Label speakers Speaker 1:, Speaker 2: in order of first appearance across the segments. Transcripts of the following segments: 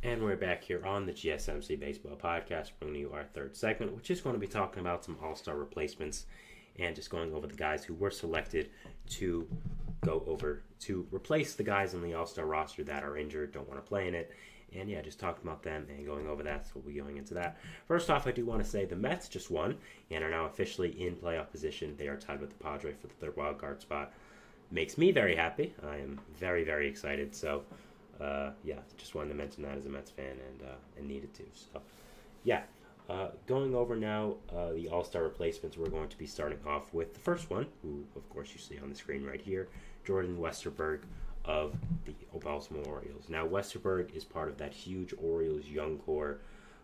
Speaker 1: And we're back here on the GSMC Baseball Podcast, bringing you our third segment, which is going to be talking about some All-Star replacements and just going over the guys who were selected to go over to replace the guys on the All-Star roster that are injured, don't want to play in it. And yeah, just talking about them and going over that, so we'll be going into that. First off, I do want to say the Mets just won and are now officially in playoff position. They are tied with the Padres for the third wild card spot. Makes me very happy. I am very, very excited. So, just wanted to mention that as a Mets fan and needed to. So, going over now the All-Star replacements, we're going to be starting off with the first one, who, of course, you see on the screen right here, Jordan Westerberg of the Baltimore Orioles. Now, Westerberg is part of that huge Orioles young core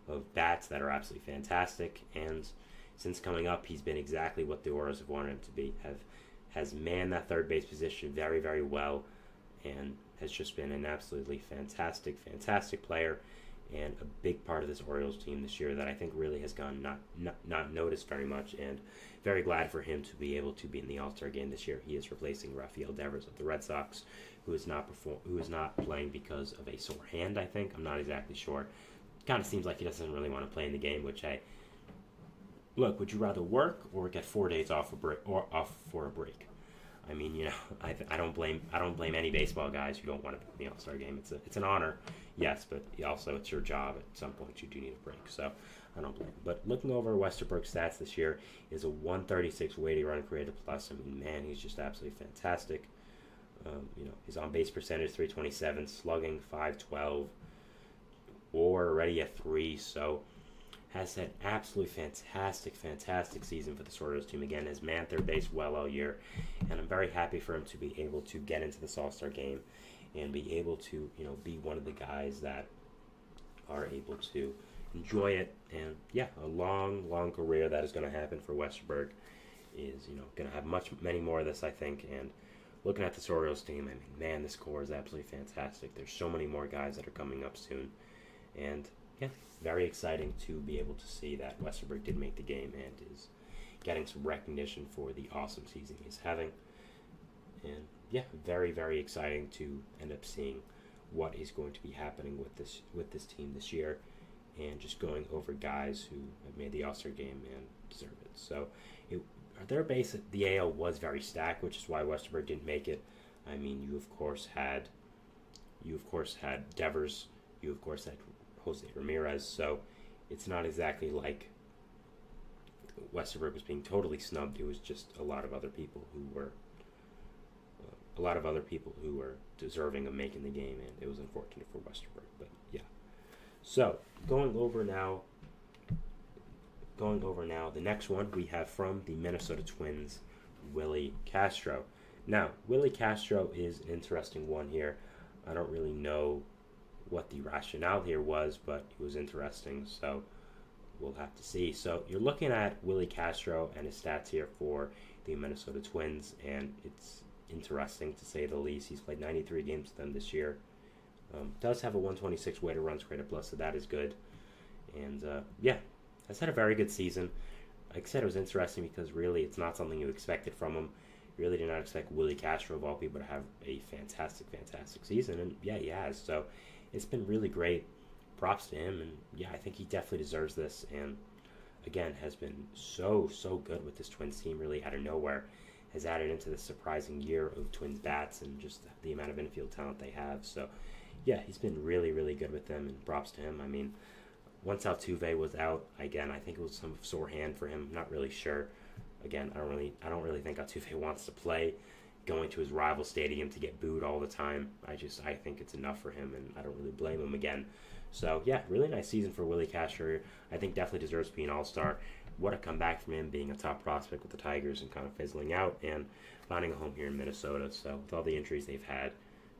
Speaker 1: of bats that are absolutely fantastic, and since coming up, he's been exactly what the Orioles have wanted him to be. Has manned that third base position very, very well, and has just been an absolutely fantastic player, and a big part of this Orioles team this year that I think really has gone not noticed very much, and very glad for him to be able to be in the All-Star game this year. He is replacing Rafael Devers of the Red Sox, who is not playing because of a sore hand, I think. I'm not exactly sure. Kind of seems like he doesn't really want to play in the game, which look, would you rather work or get 4 days off for a break? I mean, I don't blame any baseball guys who don't want to be in the All-Star game. It's an honor, yes, but also it's your job. At some point, you do need a break, so I don't blame. But looking over Westerberg's stats this year, is a 136 weighted run created plus. I mean, man, he's just absolutely fantastic. His on-base percentage 327, slugging 512, WAR already at 3. So has had absolutely fantastic season for the Orioles team. Again, has manned third base well all year, and I'm very happy for him to be able to get into this All-Star game and be able to, be one of the guys that are able to enjoy it. And yeah, a long career that is going to happen for Westerberg is, going to have many more of this, I think. And looking at this Orioles team, I mean, man, this core is absolutely fantastic. There's so many more guys that are coming up soon, and yeah, very exciting to be able to see that Westerberg did make the game and is getting some recognition for the awesome season he's having. And yeah, very exciting to end up seeing what is going to be happening with this team this year, and just going over guys who have made the All-Star game and deserve it. So their base, the AL was very stacked, which is why Westerberg didn't make it. I mean, you of course had Devers, you of course had Jose Ramirez, so it's not exactly like Westerberg was being totally snubbed. It was just a lot of other people who were deserving of making the game, and it was unfortunate for Westerberg. But yeah, so going over now, the next one we have from the Minnesota Twins, Willie Castro. Now, Willie Castro is an interesting one here. I don't really know what the rationale here was, but it was interesting, so we'll have to see. So you're looking at Willie Castro and his stats here for the Minnesota Twins, and it's interesting to say the least. He's played 93 games with them this year. Does have a 126 weighted runs created plus, so that is good. And has had a very good season. Like I said, it was interesting because really it's not something you expected from him. You really did not expect Willie Castro, of all people, to have a fantastic season, and yeah, he has. So it's been really great. Props to him, and yeah, I think he definitely deserves this. And again, has been so good with this Twins team, really out of nowhere. Has added into the surprising year of Twins bats and just the amount of infield talent they have. So yeah, he's been really good with them, and props to him. I mean, once Altuve was out, again, I think it was some sore hand for him. Not really sure. Again, I don't really think Altuve wants to play going to his rival stadium to get booed all the time. I think it's enough for him, and I don't really blame him again. So yeah, really nice season for Willie Castro. I think definitely deserves to be an All-Star. What a comeback from him, being a top prospect with the Tigers and kind of fizzling out and finding a home here in Minnesota. So with all the injuries they've had,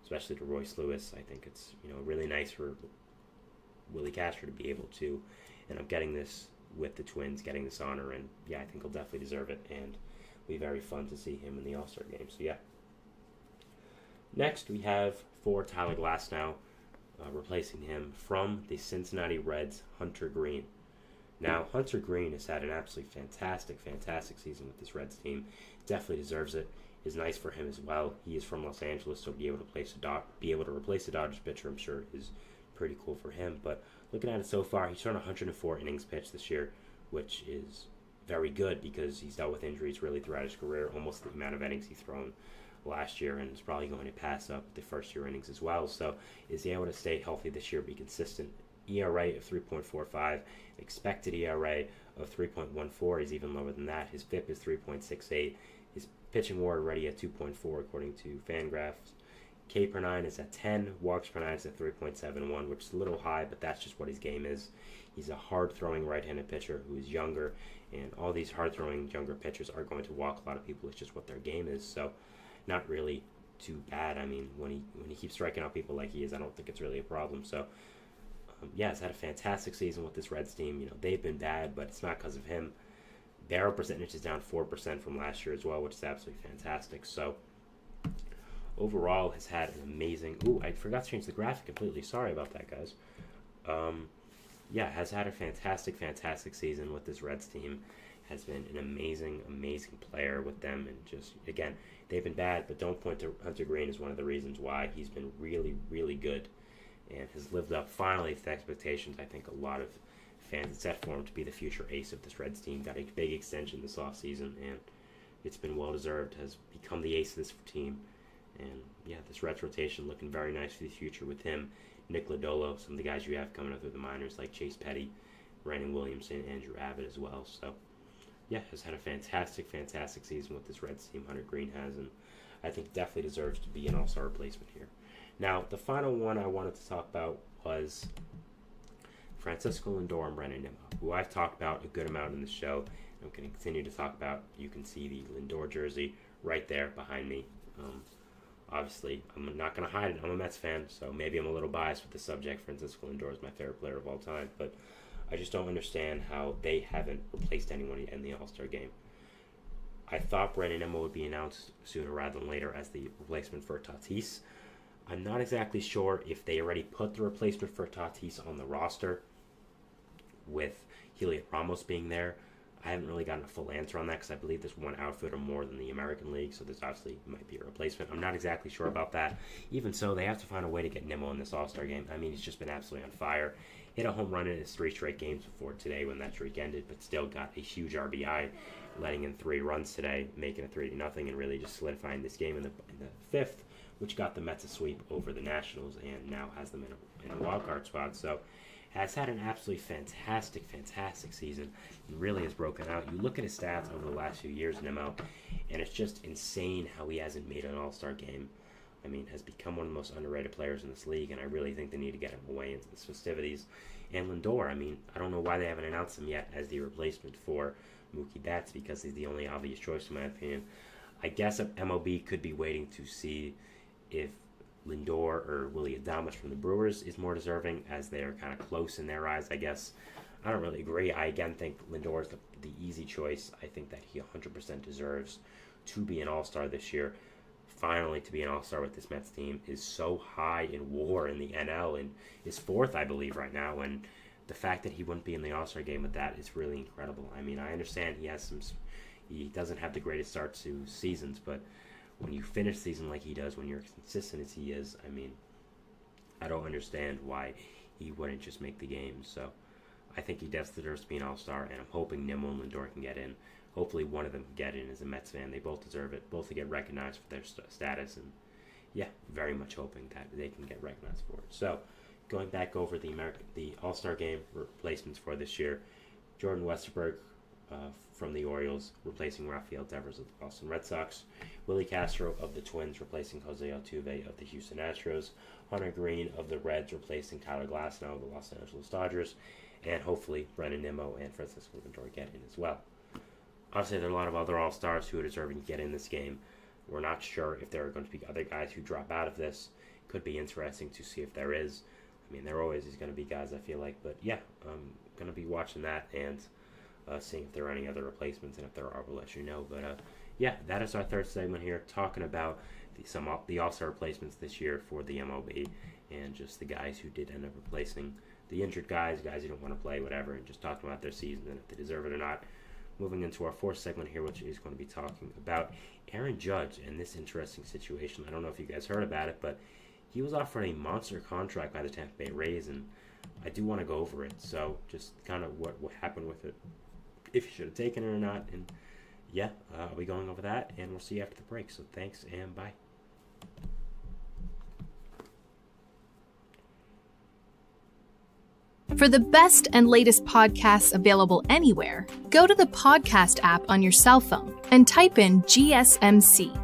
Speaker 1: especially to Royce Lewis, I think it's really nice for Willie Castro to be able to end up getting this with the Twins, getting this honor, and yeah, I think he'll definitely deserve it, and it'll be very fun to see him in the All-Star game. So yeah. Next, we have for Tyler Glasnow, replacing him from the Cincinnati Reds, Hunter Green. Now, Hunter Green has had an absolutely fantastic season with this Reds team. Definitely deserves it. It's nice for him as well. He is from Los Angeles, so be able to replace the Dodgers pitcher, I'm sure, is pretty cool for him. But looking at it so far, he's thrown 104 innings pitched this year, which is very good because he's dealt with injuries really throughout his career, almost the amount of innings he's thrown last year, and is probably going to pass up the first year innings as well. So is he able to stay healthy this year, be consistent? ERA of 3.45, expected ERA of 3.14 is even lower than that. His FIP is 3.68. His pitching WAR already at 2.4 according to Fangraphs. K per 9 is at 10. Walks per 9 is at 3.71, which is a little high, but that's just what his game is. He's a hard-throwing right-handed pitcher who is younger, and all these hard-throwing younger pitchers are going to walk a lot of people. It's just what their game is, so not really too bad. I mean, when he keeps striking out people like he is, I don't think it's really a problem. So, yeah, he's had a fantastic season with this Reds team. You know, they've been bad, but it's not because of him. Barrel percentage is down 4% from last year as well, which is absolutely fantastic. So, overall, has had an amazing... Ooh, I forgot to change the graphic completely. Sorry about that, guys. Yeah, has had a fantastic season with this Reds team. Has been an amazing player with them. And just, again, they've been bad, but don't point to Hunter Green as one of the reasons why. He's been really good and has lived up finally to the expectations I think a lot of fans had set for him to be the future ace of this Reds team. Got a big extension this offseason, and it's been well-deserved. Has become the ace of this team. And, yeah, this Reds rotation looking very nice for the future with him, Nick Lodolo, some of the guys you have coming up through the minors like Chase Petty, Brandon Williamson, Andrew Abbott as well. So, yeah, has had a fantastic season with this Reds team, Hunter Green has, and I think definitely deserves to be an all-star replacement here. Now, the final one I wanted to talk about was Francisco Lindor and Brandon Nimmo, who I've talked about a good amount in the show. I'm going to continue to talk about. You can see the Lindor jersey right there behind me. Obviously, I'm not going to hide it. I'm a Mets fan, so maybe I'm a little biased with the subject. Francisco Lindor is my favorite player of all time, but I just don't understand how they haven't replaced anyone in the All-Star game. I thought Brandon Nimmo would be announced sooner rather than later as the replacement for Tatis. I'm not exactly sure if they already put the replacement for Tatis on the roster with Heliot Ramos being there. I haven't really gotten a full answer on that because I believe there's one outfielder more than the American League, so there's obviously might be a replacement. I'm not exactly sure about that. Even so, they have to find a way to get Nimmo in this All-Star game. I mean, he's just been absolutely on fire. Hit a home run in his 3 straight games before today when that streak ended, but still got a huge RBI, letting in 3 runs today, making it 3-0, and really just solidifying this game in the 5th, which got the Mets a sweep over the Nationals and now has them in a wild card spot. So has had an absolutely fantastic season and really has broken out. You look at his stats over the last few years, Nimmo, and it's just insane how he hasn't made an All-Star game. I mean, has become one of the most underrated players in this league, and I really think they need to get him away into the festivities. And Lindor, I mean, I don't know why they haven't announced him yet as the replacement for Mookie Betts because he's the only obvious choice in my opinion. I guess MLB could be waiting to see if Lindor or Willie Adames from the Brewers is more deserving, as they are kind of close in their eyes, I guess. I don't really agree. I again think Lindor is the easy choice. I think that he 100% deserves to be an All-Star this year. Finally, to be an All-Star with this Mets team is so high in WAR in the NL and is 4th, I believe, right now. And the fact that he wouldn't be in the All-Star game with that is really incredible. I mean, I understand he doesn't have the greatest start to seasons, but when you finish season like he does, when you're consistent as he is, I mean, I don't understand why he wouldn't just make the game. So I think he deserves to be an All-Star, and I'm hoping Nimmo and Lindor can get in. Hopefully one of them can get in as a Mets fan. They both deserve it, both to get recognized for their status, and yeah, very much hoping that they can get recognized for it. So going back over the All-Star game replacements for this year, Jordan Westerberg from the Orioles replacing Rafael Devers of the Boston Red Sox, Willie Castro of the Twins replacing Jose Altuve of the Houston Astros, Hunter Green of the Reds replacing Tyler Glasnow of the Los Angeles Dodgers, and hopefully Brandon Nimmo and Francisco Lindor get in as well. Obviously, there are a lot of other All-Stars who are deserving to get in this game. We're not sure if there are going to be other guys who drop out of this. Could be interesting to see if there is. I mean, there always is going to be guys, I feel like. But yeah, I'm going to be watching that and seeing if there are any other replacements. And if there are, we'll let you know. But yeah, that is our third segment here, talking about the All-Star replacements this year for the MLB and just the guys who did end up replacing the injured guys who don't want to play, whatever, and just talking about their season and if they deserve it or not. Moving into our fourth segment here, which is going to be talking about Aaron Judge and this interesting situation. I don't know if you guys heard about it, but he was offered a monster contract by the Tampa Bay Rays, and I do want to go over it. So just kind of what happened with it, if he should have taken it or not. And yeah, I'll be going over that, and we'll see you after the break. So thanks, and bye.
Speaker 2: For the best and latest podcasts available anywhere, go to the podcast app on your cell phone and type in GSMC.